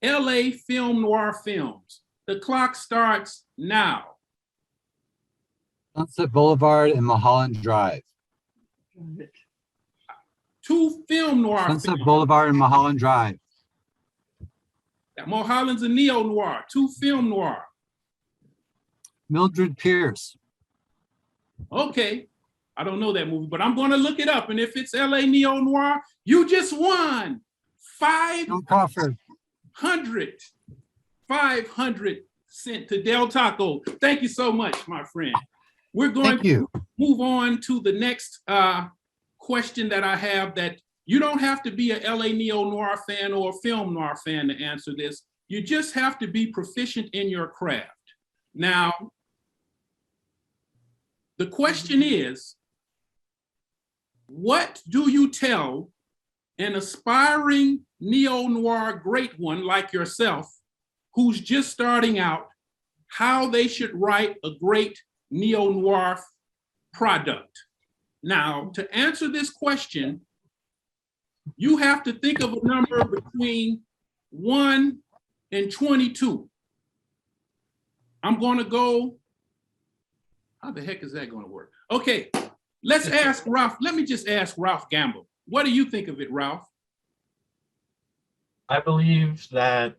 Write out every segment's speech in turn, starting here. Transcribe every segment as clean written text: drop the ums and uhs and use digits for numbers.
LA Film Noir Films. The clock starts now. Sunset Boulevard and Mulholland Drive. Two film noir Sunset films. Boulevard and Mulholland Drive. Mulholland's a neo-noir. Two film noir. Mildred Pierce. Okay. I don't know that movie, but I'm going to look it up. And if it's LA neo-noir, you just won John Crawford. 500 sent to Del Taco. Thank you so much, my friend. We're going to move on to the next question that I have, that you don't have to be a LA neo-noir fan or a film noir fan to answer this. You just have to be proficient in your craft. Now, the question is, what do you tell an aspiring neo-noir great one like yourself, who's just starting out, how they should write a great neo-noir product? Now, to answer this question, you have to think of a number between 1 and 22. I'm going to go, how the heck is that going to work? Okay, let's ask Ralph. Let me just ask Ralph Gamble. What do you think of it, Ralph? I believe that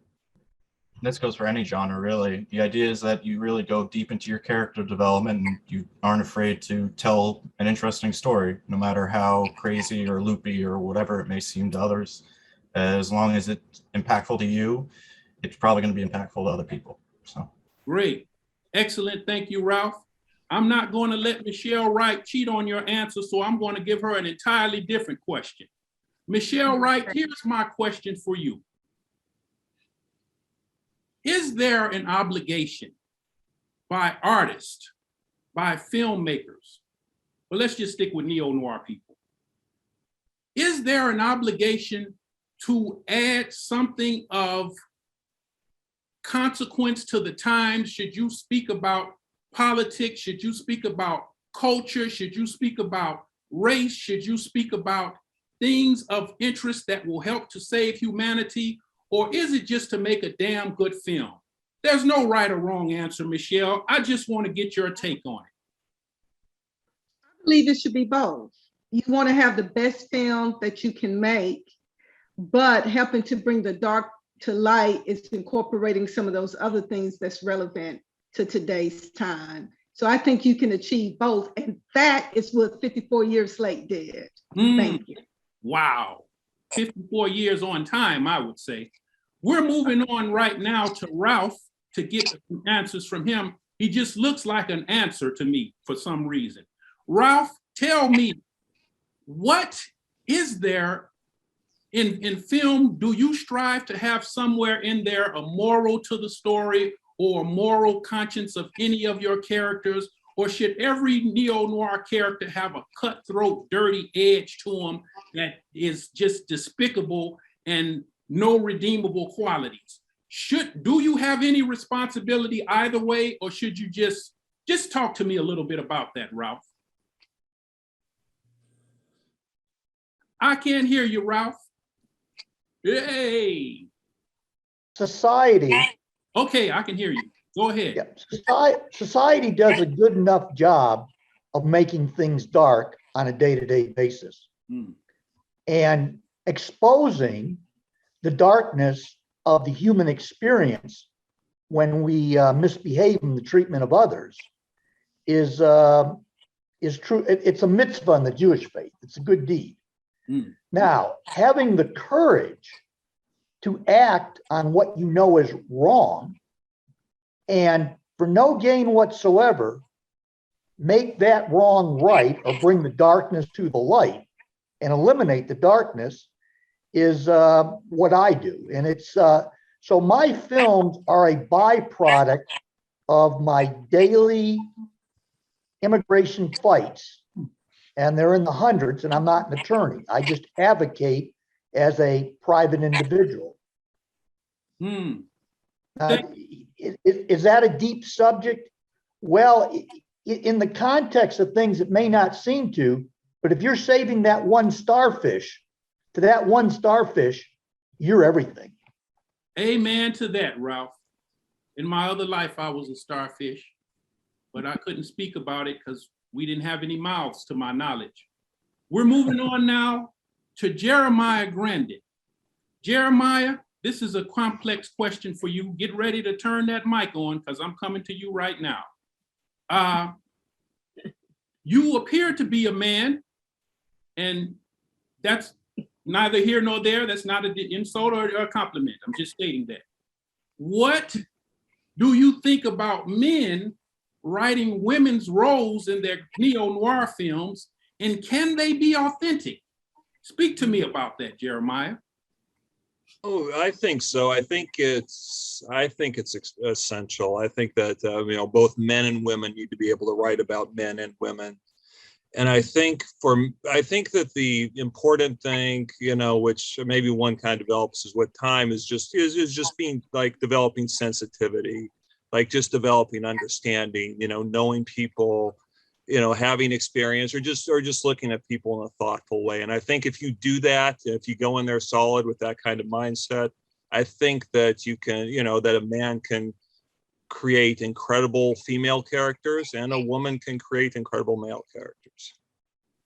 this goes for any genre, really. The idea is that you really go deep into your character development and you aren't afraid to tell an interesting story, no matter how crazy or loopy or whatever it may seem to others. As long as it's impactful to you, it's probably going to be impactful to other people. So great. Excellent. Thank you, Ralph. I'm not going to let Michelle Wright cheat on your answer, so I'm going to give her an entirely different question. Michelle Wright, here's my question for you. Is there an obligation by artists, by filmmakers, but let's just stick with neo-noir people. Is there an obligation to add something of consequence to the times? Should you speak about politics? Should you speak about culture? Should you speak about race? Should you speak about things of interest that will help to save humanity? Or is it just to make a damn good film? There's no right or wrong answer, Michelle. I just want to get your take on it. I believe it should be both. You want to have the best film that you can make, but helping to bring the dark to light is incorporating some of those other things that's relevant to today's time. So I think you can achieve both. And that is what 54 Years Late did. Thank you. Wow. 54 years on time, I would say. We're moving on right now to Ralph to get some answers from him. He just looks like an answer to me for some reason. Ralph, tell me, what is there in film? Do you strive to have somewhere in there a moral to the story or a moral conscience of any of your characters? Or should every neo-noir character have a cutthroat, dirty edge to them that is just despicable and no redeemable qualities? Do you have any responsibility either way, or should you just talk to me a little bit about that, Ralph? I can't hear you, Ralph. Hey. Society. Okay, I can hear you. Go ahead. Yeah. Society does a good enough job of making things dark on a day-to-day basis and exposing the darkness of the human experience when we misbehave in the treatment of others is true. It's a mitzvah in the Jewish faith. It's a good deed. Now, having the courage to act on what you know is wrong and for no gain whatsoever, make that wrong right or bring the darkness to the light and eliminate the darkness is what I do. And it's so my films are a byproduct of my daily immigration fights, and they're in the hundreds, and I'm not an attorney. I just advocate as a private individual. Is that a deep subject? Well, in the context of things it may not seem to, but if you're saving that one starfish, to that one starfish, you're everything. Amen to that, Ralph. In my other life, I was a starfish, but I couldn't speak about it because we didn't have any mouths to my knowledge. We're moving on now to Jeremiah Grandin. Jeremiah, this is a complex question for you. Get ready to turn that mic on because I'm coming to you right now. You appear to be a man, and that's neither here nor there. That's not an insult or a compliment. I'm just stating that. What do you think about men writing women's roles in their neo-noir films, and can they be authentic? Speak to me about that, Jeremiah. Oh, I think so. I think it's essential. I think that both men and women need to be able to write about men and women. And I think that the important thing, which maybe one kind of develops is with time, is just being like developing sensitivity, like just developing understanding, knowing people, having experience, or just looking at people in a thoughtful way. And I think if you do that, if you go in there solid with that kind of mindset, I think that you can, that a man can create incredible female characters and a woman can create incredible male characters.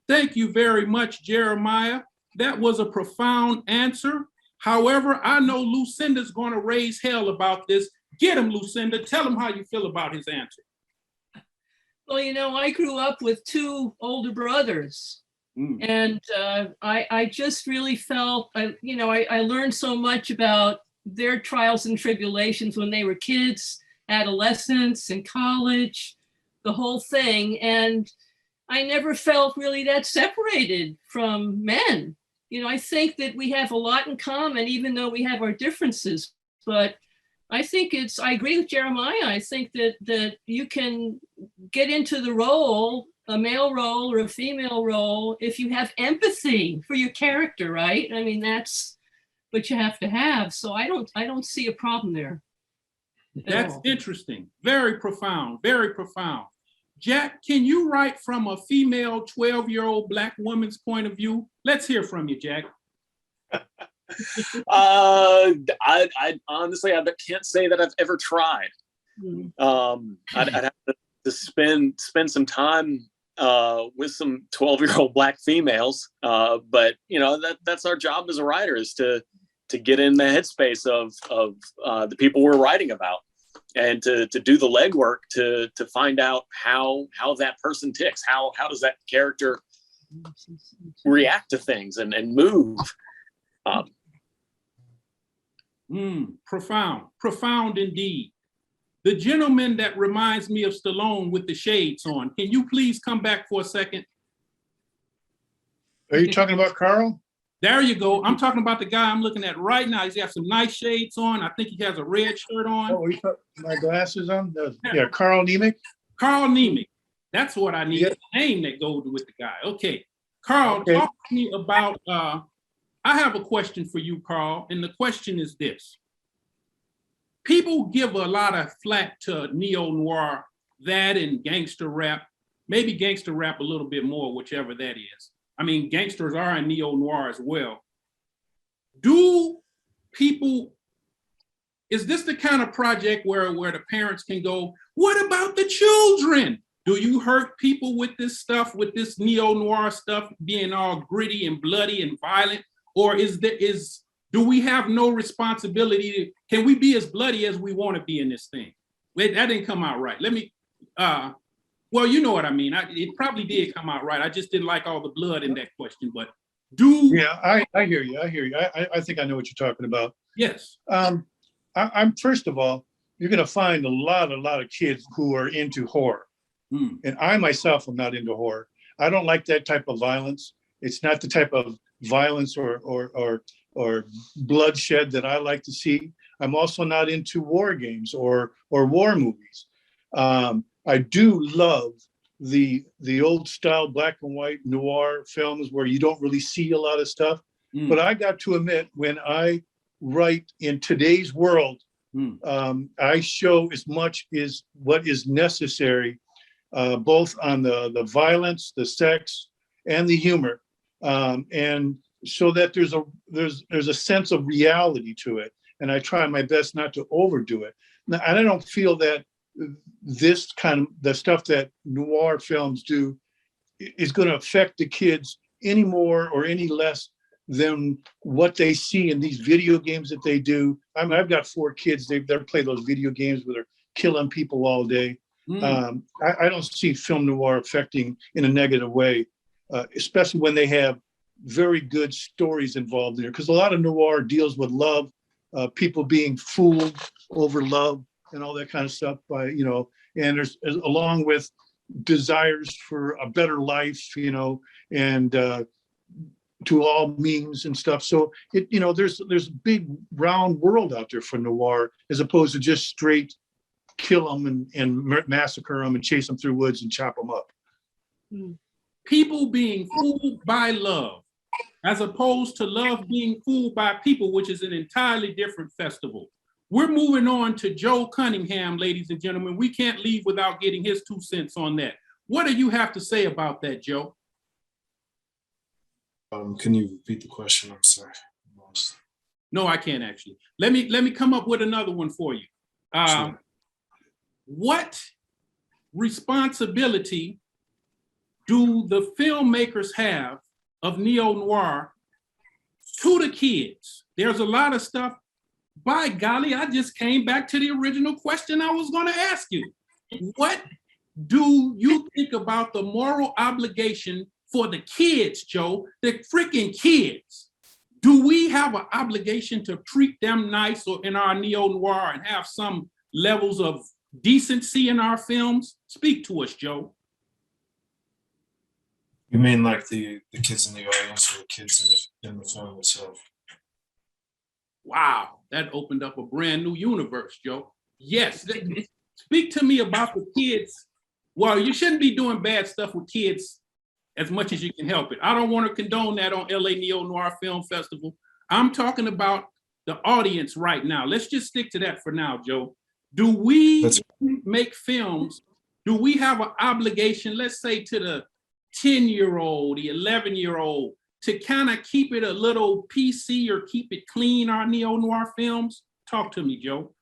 Thank you very much, Jeremiah. That was a profound answer. However, I know Lucinda's going to raise hell about this. Get him, Lucinda. Tell him how you feel about his answer. Well, I grew up with two older brothers, and I just really felt, I learned so much about their trials and tribulations when they were kids, adolescents, and college, the whole thing. And I never felt really that separated from men. I think that we have a lot in common, even though we have our differences. But I think I agree with Jeremiah. I think that you can get into the role, a male role or a female role, if you have empathy for your character, right? I mean, that's what you have to have. So I don't see a problem there. That's interesting. Very profound, very profound. Jack, can you write from a female 12-year-old Black woman's point of view? Let's hear from you, Jack. I honestly, I can't say that I've ever tried. I'd have to spend some time with some 12-year-old Black females, but that's our job as a writer, is to get in the headspace of the people we're writing about, and to do the legwork to find out how that person ticks, how does that character react to things and move. Profound indeed. The gentleman that reminds me of Stallone with the shades on, can you please come back for a second? Are you talking about Carl? There you go. I'm talking about the guy I'm looking at right now. He's got some nice shades on. I think he has a red shirt on. Oh, you put my glasses on? Yeah, Carl Nemec. Carl Nemec. That's what I need. Yeah. The name that goes with the guy. Okay. Carl, okay. Talk to me about, I have a question for you, Carl, and the question is this. People give a lot of flack to neo-noir, that and gangster rap, maybe gangster rap a little bit more, whichever that is. I mean, gangsters are in neo-noir as well. Is this the kind of project where the parents can go, what about the children? Do you hurt people with this stuff, with this neo-noir stuff being all gritty and bloody and violent? Or do we have no responsibility? Can we be as bloody as we want to be in this thing? Wait, that didn't come out right. Well, you know what I mean. It probably did come out right. I just didn't like all the blood in that question, but Yeah, I hear you. I think I know what you're talking about. Yes. I'm first of all, you're going to find a lot of kids who are into horror. And I myself am not into horror. I don't like that type of violence. It's not the type of violence or bloodshed that I like to see. I'm also not into war games or war movies. I do love the old style black and white noir films where you don't really see a lot of stuff. But I got to admit, when I write in today's world, I show as much as what is necessary, both on the violence, the sex, and the humor, and so that there's a sense of reality to it. and I try my best not to overdo it. Now, and I don't feel that this kind of the stuff that noir films do is going to affect the kids any more or any less than what they see in these video games that they do. I mean, I've got 4 kids. They play those video games where they're killing people all day. I don't see film noir affecting in a negative way, especially when they have very good stories involved there. Because a lot of noir deals with love, people being fooled over love and all that kind of stuff by, you know, and there's along with desires for a better life, you know, and to all means and stuff. So it, you know, there's a big round world out there for noir as opposed to just straight kill them and massacre them and chase them through woods and chop them up. People being fooled by love, as opposed to love being fooled by people, which is an entirely different festival. We're moving on to Joe Cunningham, ladies and gentlemen. We can't leave without getting his 2 cents on that. What do you have to say about that, Joe? Can you repeat the question? I'm sorry. No, I can't actually. Let me come up with another one for you. Sure. What responsibility do the filmmakers have of neo-noir to the kids? There's a lot of stuff. By golly, I just came back to the original question I was going to ask you. What do you think about the moral obligation for the kids, Joe, the freaking kids? Do we have an obligation to treat them nice or in our neo-noir and have some levels of decency in our films? Speak to us, Joe. You mean like the kids in the audience or the kids in the film itself? Wow, that opened up a brand new universe, Joe. Yes, speak to me about the kids. Well, you shouldn't be doing bad stuff with kids as much as you can help it. I don't want to condone that on LA Neo Noir Film Festival. I'm talking about the audience right now. Let's just stick to that for now, Joe. Do we make films? Do we have an obligation, let's say to the 10-year-old, the 11-year-old, to kind of keep it a little PC or keep it clean, our neo-noir films? Talk to me, Joe.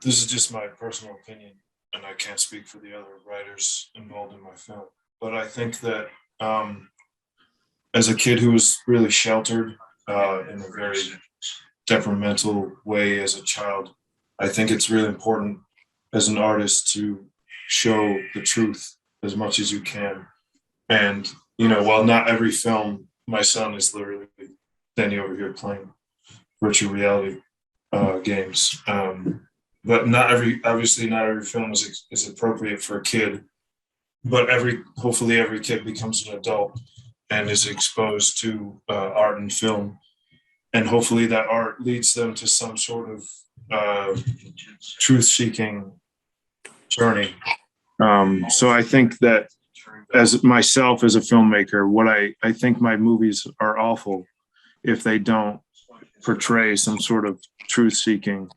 This is just my personal opinion, and I can't speak for the other writers involved in my film. But I think that as a kid who was really sheltered in a very temperamental way as a child, I think it's really important as an artist to show the truth as much as you can. And, you know, while not every film, my son is literally standing over here playing virtual reality games. But obviously not every film is appropriate for a kid, but hopefully every kid becomes an adult and is exposed to art and film. And hopefully that art leads them to some sort of truth-seeking journey. So I think that as myself as a filmmaker, what I think my movies are awful if they don't portray some sort of truth-seeking,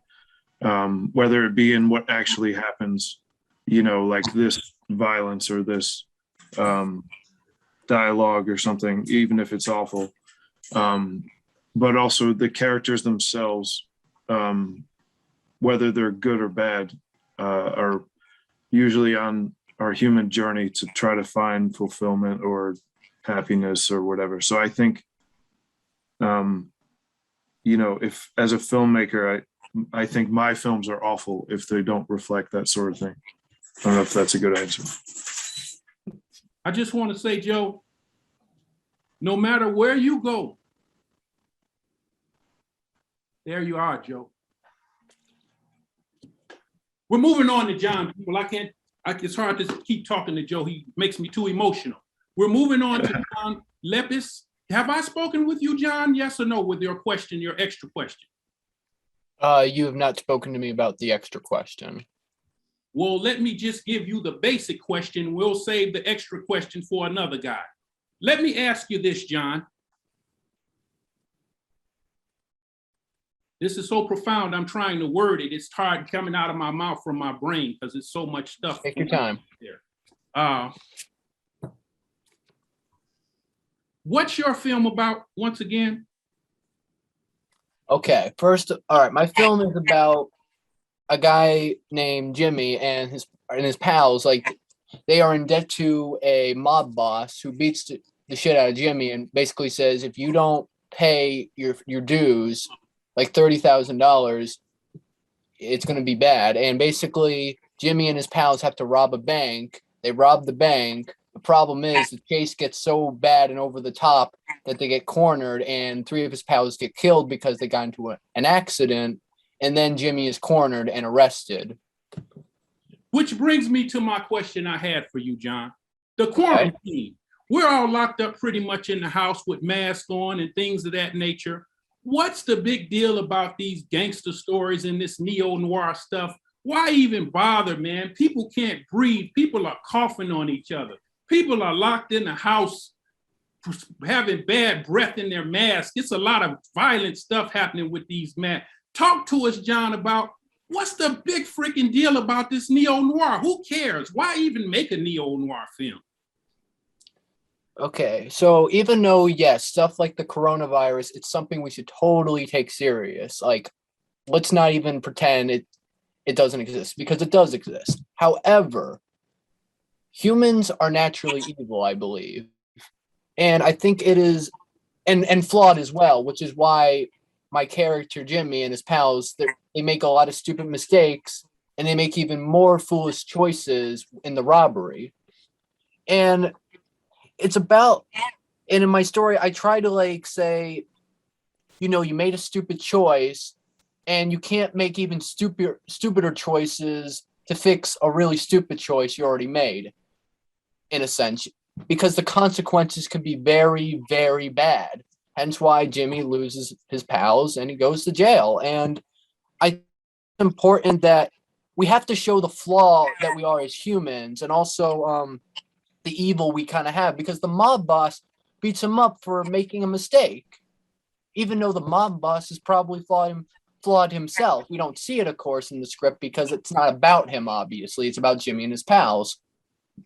whether it be in what actually happens, you know, like this violence or this dialogue or something, even if it's awful. But also the characters themselves, whether they're good or bad, are usually on our human journey to try to find fulfillment or happiness or whatever. So I think, you know, if as a filmmaker, I think my films are awful if they don't reflect that sort of thing. I don't know if that's a good answer. I just want to say, Joe, no matter where you go, there you are, Joe. We're moving on to John. People, it's hard to keep talking to Joe. He makes me too emotional. We're moving on to John Lepis. Have I spoken with you, John? Yes or no with your question, your extra question? You have not spoken to me about the extra question. Well, let me just give you the basic question. We'll save the extra question for another guy. Let me ask you this, John. This is so profound, I'm trying to word it. It's hard coming out of my mouth from my brain because it's so much stuff. Take your time. There. What's your film about, once again? Okay, first, all right. My film is about a guy named Jimmy and his pals. Like, they are in debt to a mob boss who beats the shit out of Jimmy and basically says, if you don't pay your dues, like $30,000, it's going to be bad. And basically, Jimmy and his pals have to rob a bank. They rob the bank. The problem is the chase gets so bad and over the top that they get cornered, and 3 of his pals get killed because they got into an accident. And then Jimmy is cornered and arrested. Which brings me to my question I had for you, John. The quarantine. We're all locked up pretty much in the house with masks on and things of that nature. What's the big deal about these gangster stories and this neo-noir stuff? Why even bother, man? People can't breathe. People are coughing on each other. People are locked in the house having bad breath in their mask. It's a lot of violent stuff happening with these masks. Talk to us, John, about what's the big freaking deal about this neo-noir? Who cares? Why even make a neo-noir film? Okay, so even though, yes, stuff like the coronavirus, it's something we should totally take serious. Like, let's not even pretend it doesn't exist, because it does exist. However, humans are naturally evil, I believe. And I think it is, and flawed as well, which is why my character, Jimmy, and his pals, they make a lot of stupid mistakes, and they make even more foolish choices in the robbery. And it's about, and in my story, I try to like say, you know, you made a stupid choice, and you can't make even stupider choices to fix a really stupid choice you already made, in a sense, because the consequences can be very, very bad. Hence why Jimmy loses his pals and he goes to jail. And I think it's important that we have to show the flaw that we are as humans, and also the evil we kind of have, because the mob boss beats him up for making a mistake, even though the mob boss is probably flawed himself. We don't see it, of course, in the script because it's not about him, obviously. It's about Jimmy and his pals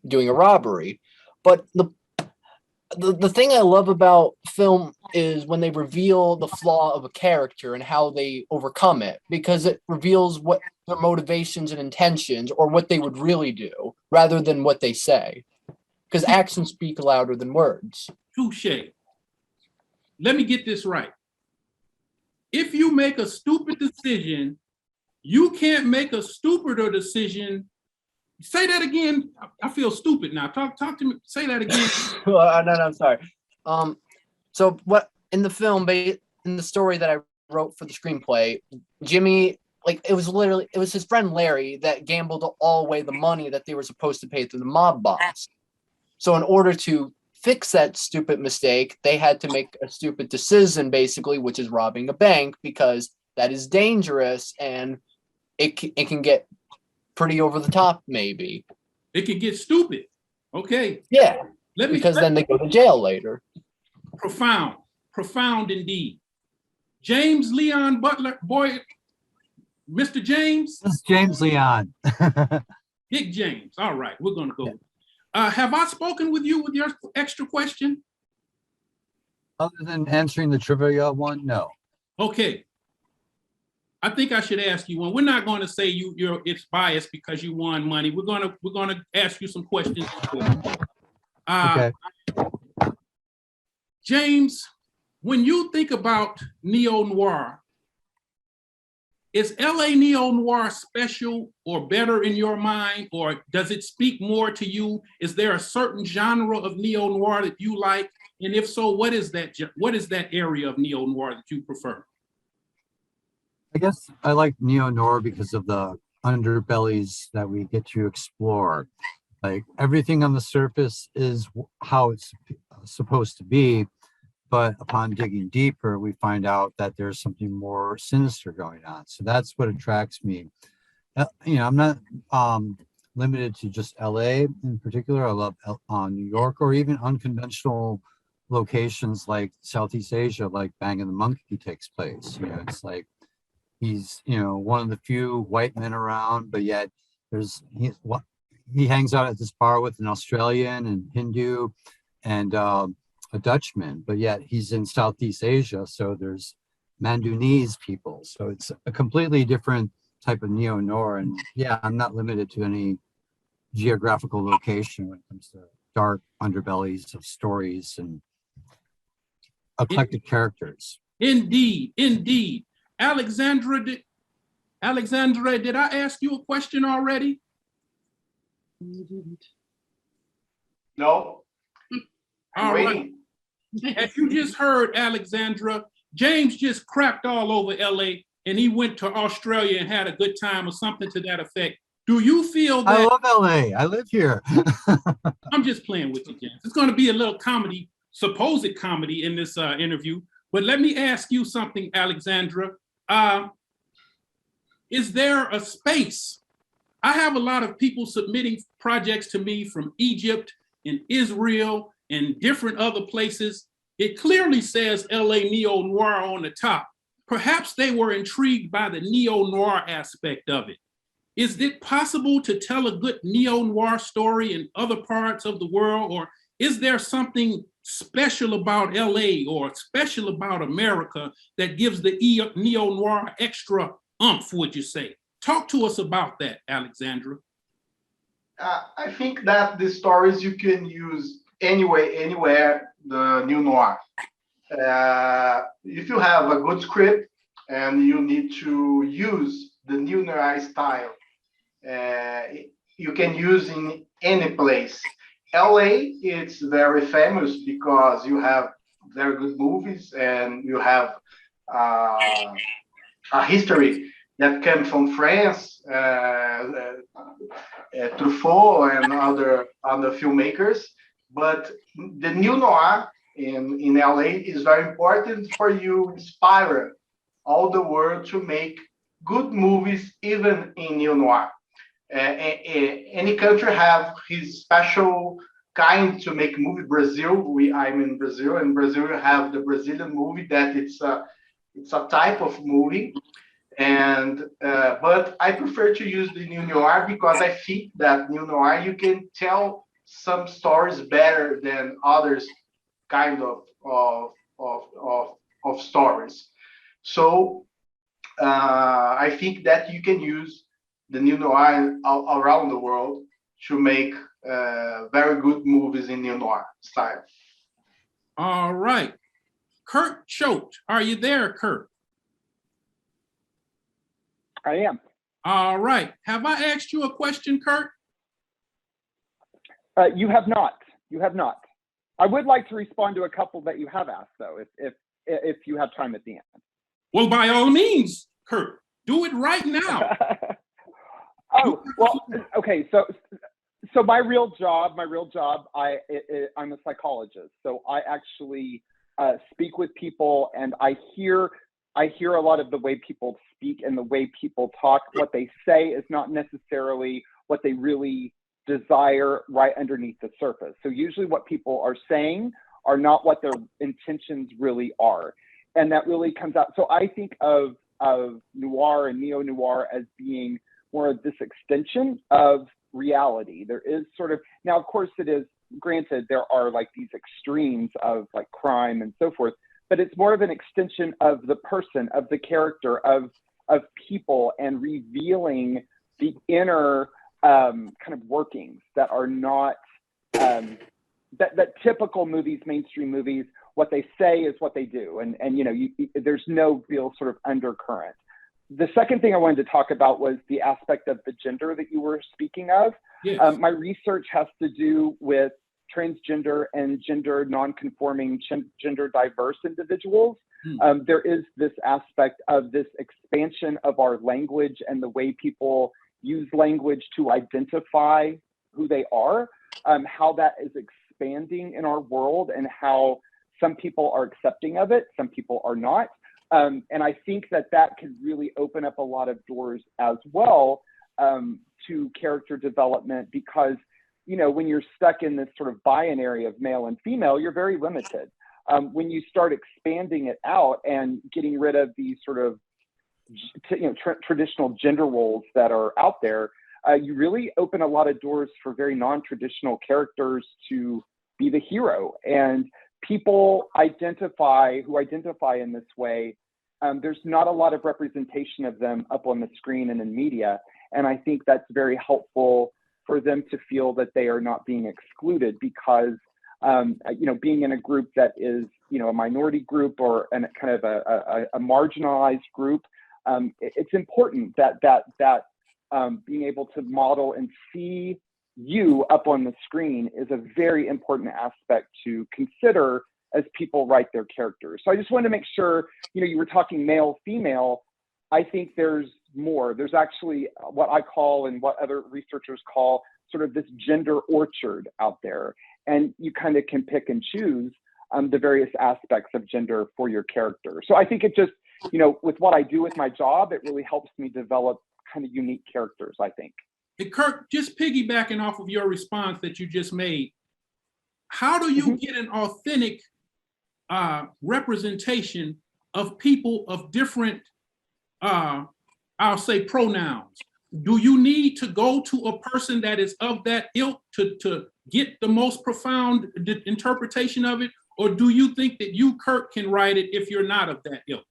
doing a robbery. But the thing I love about film is when they reveal the flaw of a character and how they overcome it, because it reveals what their motivations and intentions, or what they would really do, rather than what they say. Because actions speak louder than words. Touche. Let me get this right. If you make a stupid decision, you can't make a stupider decision. Say that again. I feel stupid now. Talk to me. Say that again. No, I'm sorry. So what in the film, in the story that I wrote for the screenplay, Jimmy, like, it was his friend Larry that gambled all away the money that they were supposed to pay to the mob boss. So in order to fix that stupid mistake, they had to make a stupid decision, basically, which is robbing a bank, because that is dangerous and it can get pretty over the top, maybe. It can get stupid. Okay. Yeah. Because then they go to jail later. Profound indeed. James Leon Butler, boy, Mr. James? This is James Leon. Big James. All right, we're gonna go. Have I spoken with you with your extra question? Other than answering the trivia one, no. Okay. I think I should ask you one. We're not going to say it's biased because you won money. We're gonna ask you some questions. Okay. James, when you think about neo-noir, is LA neo-noir special or better in your mind, or does it speak more to you? Is there a certain genre of neo-noir that you like? And if so, what is that area of neo-noir that you prefer? I guess I like neo-noir because of the underbellies that we get to explore. Like, everything on the surface is how it's supposed to be, but upon digging deeper, we find out that there's something more sinister going on. So that's what attracts me. I'm not limited to just LA in particular. I love New York, or even unconventional locations like Southeast Asia, like Bang and the Monkey takes place. It's like he's one of the few white men around, but yet he hangs out at this bar with an Australian and Hindu and a Dutchman, but yet he's in Southeast Asia, so there's Mandunese people. So it's a completely different type of neo-noir. And yeah, I'm not limited to any geographical location when it comes to dark underbellies of stories and eclectic characters. Indeed, indeed. Alexandra, did I ask you a question already? No. I'm All right. waiting. As you just heard, Alexandra, James just crapped all over LA and he went to Australia and had a good time or something to that effect. Do you feel I that? love LA. I live here. I'm just playing with you, James. It's going to be a little comedy, supposed comedy in this interview. But let me ask you something, Alexandra. Is there a space? I have a lot of people submitting projects to me from Egypt and Israel and different other places. It clearly says LA neo-noir on the top. Perhaps they were intrigued by the neo-noir aspect of it. Is it possible to tell a good neo-noir story in other parts of the world? Or is there something special about LA or special about America that gives the neo-noir extra oomph, would you say? Talk to us about that, Alexandra. I think that the stories you can use anywhere, the new noir. If you have a good script and you need to use the new noir style, you can use in any place. LA, it's very famous because you have very good movies and you have a history that came from France, Truffaut and other filmmakers. But the new noir in LA is very important for you, inspire all the world to make good movies, even in neo noir. Any country have his special kind to make movie. Brazil, I'm in Brazil, and Brazil have the Brazilian movie that it's a type of movie. And but I prefer to use the neo noir because I think that neo noir you can tell some stories better than others kind of stories. So I think that you can use the neo noir around the world to make very good movies in neo noir style. All right. Kurt Choate, are you there, Kurt? I am. All right. Have I asked you a question, Kurt? You have not. You have not. I would like to respond to a couple that you have asked, though, if you have time at the end. Well, by all means, Kurt, do it right now. Oh, well, okay. So my real job, I'm a psychologist. So I actually speak with people, and I hear a lot of the way people speak and the way people talk. What they say is not necessarily what they really desire right underneath the surface. So usually what people are saying are not what their intentions really are. And that really comes out. So I think of noir and neo-noir as being more of this extension of reality. There is sort of, now of course it is, granted there are like these extremes of like crime and so forth, but it's more of an extension of the person, of the character, of people, and revealing the inner kind of workings that are not that typical movies, mainstream movies. What they say is what they do, and you know, there's no real sort of undercurrent. The second thing I wanted to talk about was the aspect of the gender that you were speaking of. Yes. My research has to do with transgender and gender non-conforming, gender diverse individuals. There is this aspect of this expansion of our language and the way people use language to identify who they are, how that is expanding in our world, and how some people are accepting of it, some people are not. And I think that could really open up a lot of doors as well to character development, because, you know, when you're stuck in this sort of binary of male and female, you're very limited. When you start expanding it out and getting rid of these sort of traditional gender roles that are out there, you really open a lot of doors for very non-traditional characters to be the hero. And people who identify in this way there's not a lot of representation of them up on the screen and in media. And I think that's very helpful for them to feel that they are not being excluded because, you know, being in a group that is, you know, a minority group or kind of a marginalized group, it's important that being able to model and see you up on the screen is a very important aspect to consider as people write their characters. So I just wanted to make sure, you know, you were talking male, female. I think there's more. There's actually what I call and what other researchers call sort of this gender orchard out there. And you kind of can pick and choose the various aspects of gender for your character. So I think it just, you know, with what I do with my job, it really helps me develop kind of unique characters, I think. Hey, Kirk, just piggybacking off of your response that you just made, how do you get an authentic representation of people of different, I'll say, pronouns? Do you need to go to a person that is of that ilk to get the most profound interpretation of it? Or do you think that you, Kirk, can write it if you're not of that ilk?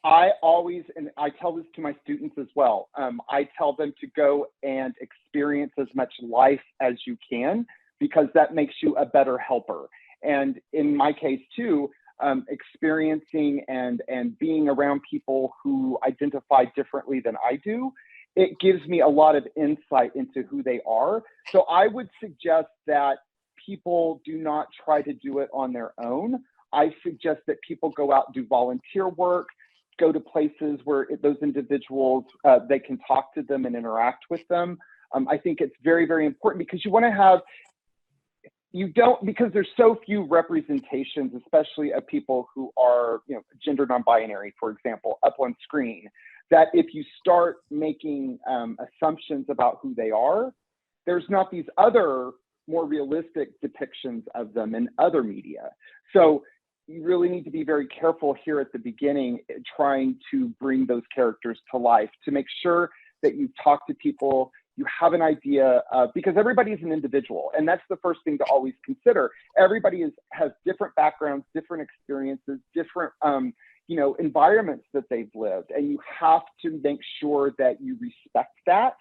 I always, and I tell this to my students as well, I tell them to go and experience as much life as you can, because that makes you a better helper. And in my case too, experiencing and being around people who identify differently than I do, it gives me a lot of insight into who they are. So I would suggest that people do not try to do it on their own. I suggest that people go out and do volunteer work, go to places where those individuals, they can talk to them and interact with them. I think it's very, very important because you want to have, because there's so few representations, especially of people who are, you know, gender non-binary, for example, up on screen, that if you start making assumptions about who they are, there's not these other more realistic depictions of them in other media. So you really need to be very careful here at the beginning, trying to bring those characters to life, to make sure that you talk to people, you have an idea, because everybody is an individual. And that's the first thing to always consider. Everybody has different backgrounds, different experiences, different you know, environments that they've lived. And you have to make sure that you respect that.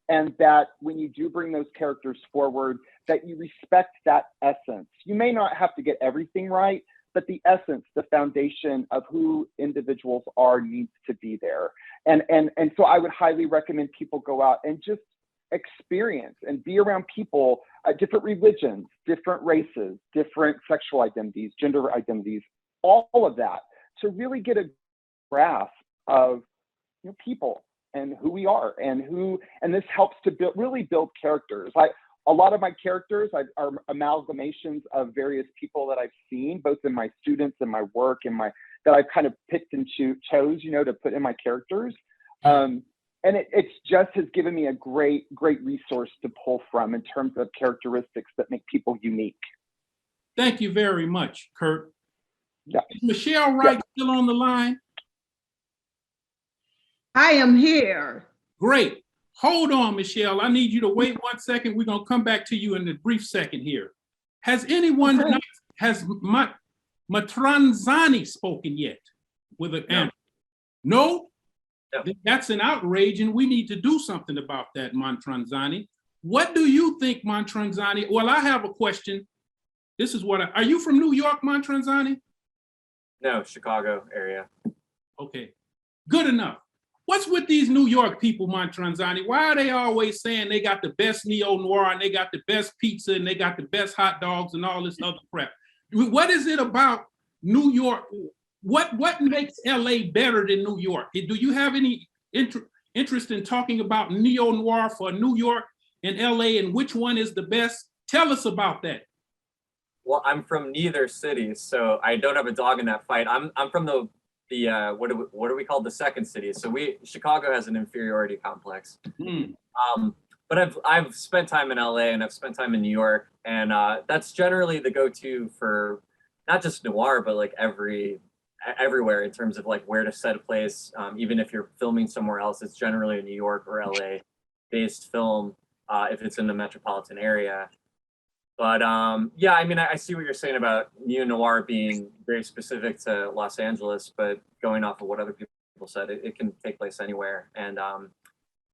And that when you do bring those characters forward, that you respect that essence. You may not have to get everything right, but the essence, the foundation of who individuals are needs to be there. And so I would highly recommend people go out and just experience and be around people, different religions, different races, different sexual identities, gender identities, all of that, to really get a grasp of, you know, people and who we are and this helps to really build characters. A lot of my characters are amalgamations of various people that I've seen, both in my students and my work and that I've kind of picked and chose, you know, to put in my characters. And it's just has given me a great resource to pull from in terms of characteristics that make people unique. Thank you very much, Kurt. Yeah. Is Michelle Wright still on the line? I am here. Great. Hold on, Michelle. I need you to wait 1 second. We're going to come back to you in a brief second here. Has anyone, has Matranzani spoken yet with an answer? No? No? That's an outrage, and we need to do something about that, Matranzani. What do you think, Matranzani? Well, I have a question. This is what are you from New York, Matranzani? No, Chicago area. Okay, good enough. What's with these New York people, Matranzani? Why are they always saying they got the best neo-noir and they got the best pizza and they got the best hot dogs and all this other crap? What is it about New York? What makes LA better than New York? Do you have any interest in talking about neo-noir for New York and LA and which one is the best? Tell us about that. Well, I'm from neither city, so I don't have a dog in that fight. I'm from the what do we call the second city? So Chicago has an inferiority complex. But I've spent time in LA and I've spent time in New York, and that's generally the go-to for not just noir, but like everywhere in terms of like where to set a place. Even if you're filming somewhere else, it's generally a New York or LA based film if it's in the metropolitan area. But yeah, I mean, I see what you're saying about neo-noir being very specific to Los Angeles, but going off of what other people said, it can take place anywhere. And